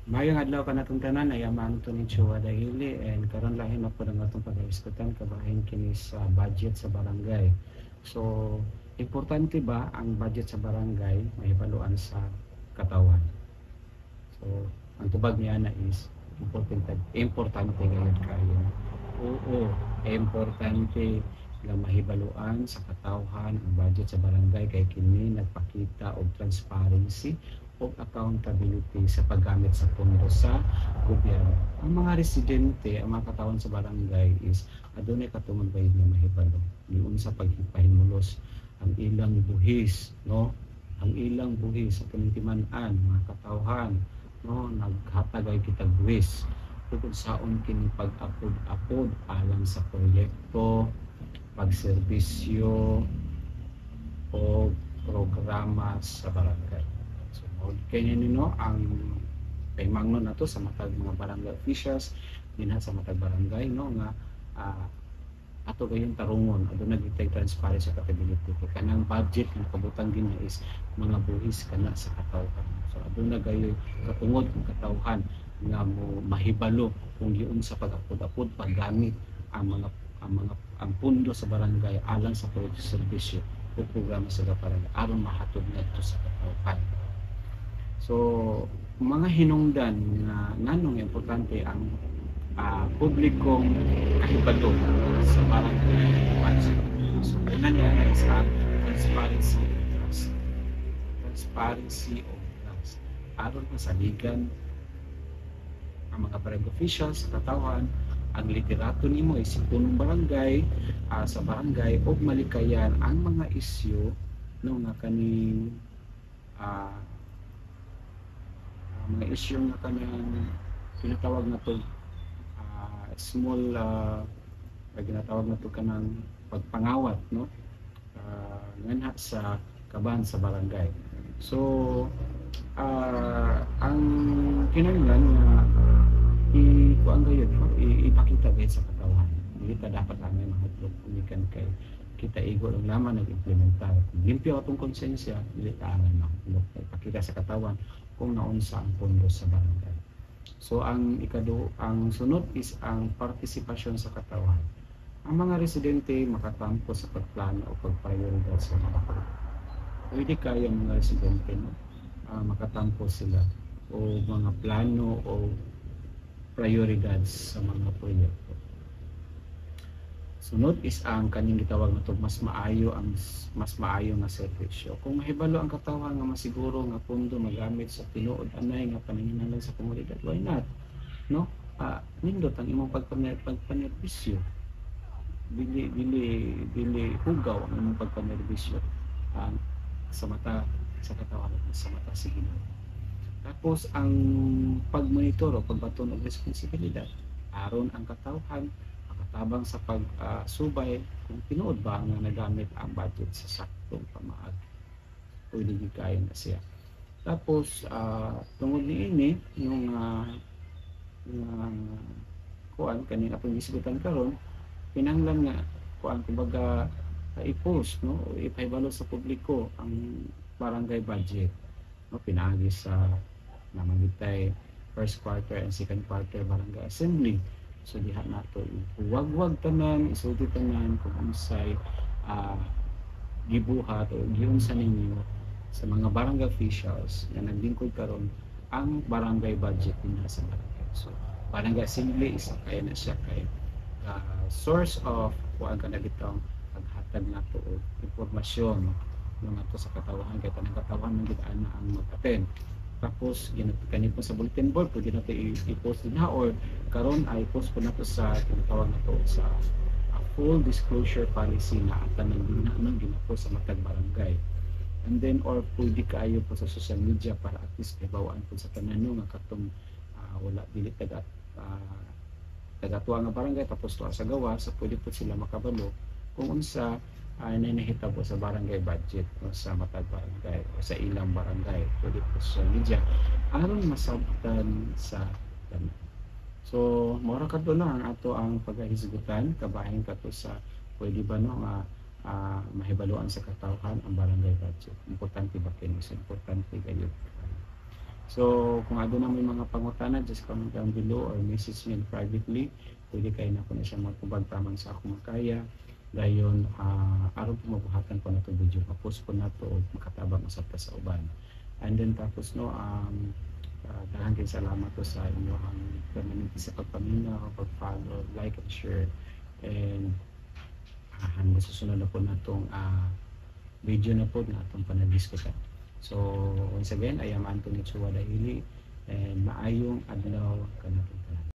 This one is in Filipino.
Mayong adlaw ka natong tanan ay aman to ni Chua Dahili and karon lahi na po ang atong pag-diskutan kabahin kini sa budget sa barangay. So, importante ba ang budget sa barangay mahibaluan sa katawan? So, ang tubag niya na is importante gayud kayo. Oo, importante nga mahibaluan sa katawhan ang budget sa barangay kay kini nagpakita og transparency o accountability sa paggamit sa pondo sa gobyerno. Ang mga residente, ang mga katawan sa barangay is adunay katungod bayad nga mahibalo. Diun sa pagpahimulos ang ilang buhis, no? Ang ilang buhis sa panitiman-an, mga katawhan, no? Naghatag ay kitag buhis tungkol saon kini pag-apod-apod alang sa proyekto, pagserbisyo o programa sa barangay. So, kaya nino ang paymangno na to sa matag mga barangay officials dinha sa matag barangay no nga ato gayong tarungon aduna gitay transparency sa accountability kay kanang budget nga kabutang din is mga buhis kana sa katawhan. So aduna gayoy katungod ng katawhan nga mo mahibalo kung giun sa pag-apod-apod paggamit ang pundo sa barangay alang sa proyekto serbisyo o programa sa barangay aron mahatod ngadto sa katawhan. So, mga hinungdan na nganong importante ang publikong kahibalo sa barangay budget. So, una niya na isa transparency of trust. Transparency of trust. Aron masaligan ang mga barangay officials sa katawan, ang liderato nimo is punong barangay sa barangay o malikayan ang mga isyu no nga kaning mga issue nga kanang tinatawag na to small ginatawag na to kanang pagpangawat no nganha sa kaban sa barangay. So ang kinahanglan nga kuan gayud ipakita gayud sa katawhan. Kita dapat ang may mahadlok kumikan kay kita igo lang naman nag-implementar. Limpyo atong konsensya, dili ta ang mahadlok ipakita sa katawan kung naunsa ang pondo sa barangay. So ang ang sunod is ang partisipasyon sa katawan. Ang mga residente makatampo sa pagplano o pagprioridad sa mga proyekto. Pwede kaya mga residente no? Makatampo sila o mga plano o prioridad sa mga proyekto. Sunod is ang kaning gitawag na mas maayo nga serbisyo. Kung mahibalo ang katawan nga masiguro nga pondo magamit sa tinuod anay nga pananginalan sa komunidad, why not? No? Nindot ang imong pagpanerbisyo. Dili hugaw ang imong pagpanerbisyo sa mata sa katawan sa mata sa Ginoo. Tapos ang pagmonitor o pagbaton og responsibilidad aron ang katawhan tabang sa pagsubay kung tinuod ba nga nagamit ang budget sa saktong pamaagi. Pwede gikayo na siya. Tapos, tungod niini, yung kuan kanina pang isigutan karon pinanglan nga kuan kumbaga i-post no ipahibalo sa publiko ang barangay budget no pinagi sa namangitay first quarter and second quarter barangay assembly. So diha nato huwag tanan isulti tanan kung unsay gibuhat o giunsa ninyo sa mga barangay officials na naglingkod karon ang barangay budget nila sa barangay. So barangay assembly isa kay na siya kay source of kuan kana bitong paghatag nato og impormasyon no nato sa katawhan kay tanang katawhan man gid ana ang mag-attend. Tapos kanina po sa bulletin board pwede nato i-post din or karon ay post po nato sa tinatawag nato sa full disclosure policy na tanan din na ginapost sa matag barangay. And then or pwede kaayo po sa social media para at least ibawaan po sa tanan nga katong wala dili taga-tuwa nga barangay tapos tuwa sa gawa so pwede po sila makabalo kung unsa na nahitabo sa barangay budget o sa matag barangay o sa ilang barangay pwede po sa media aron masabtan sa tanan. So mora kadto na ang ato ang pagahisgutan kabahin kadto sa pwede ba no nga mahibaluan sa katawhan ang barangay budget. Importante ba kini? Importante gayud. So kung ano na may mga pangutana, just comment down below or message me privately. Pwede kayo na ko na siya magkubag tamang sa akong makaya. Dayon aron po mabuhatan ko na to video, ma-post ko na to o makatabang usap ta sa uban. And then tapos no, daghang kay salamat to sa inyong permanente sa pagpaminaw, pag-follow, like and share. And hanggang susunod na po na itong video na po na itong panadiskutan. So once again, I am Anthony Chua Dahili and maayong adlaw kanatong tanan.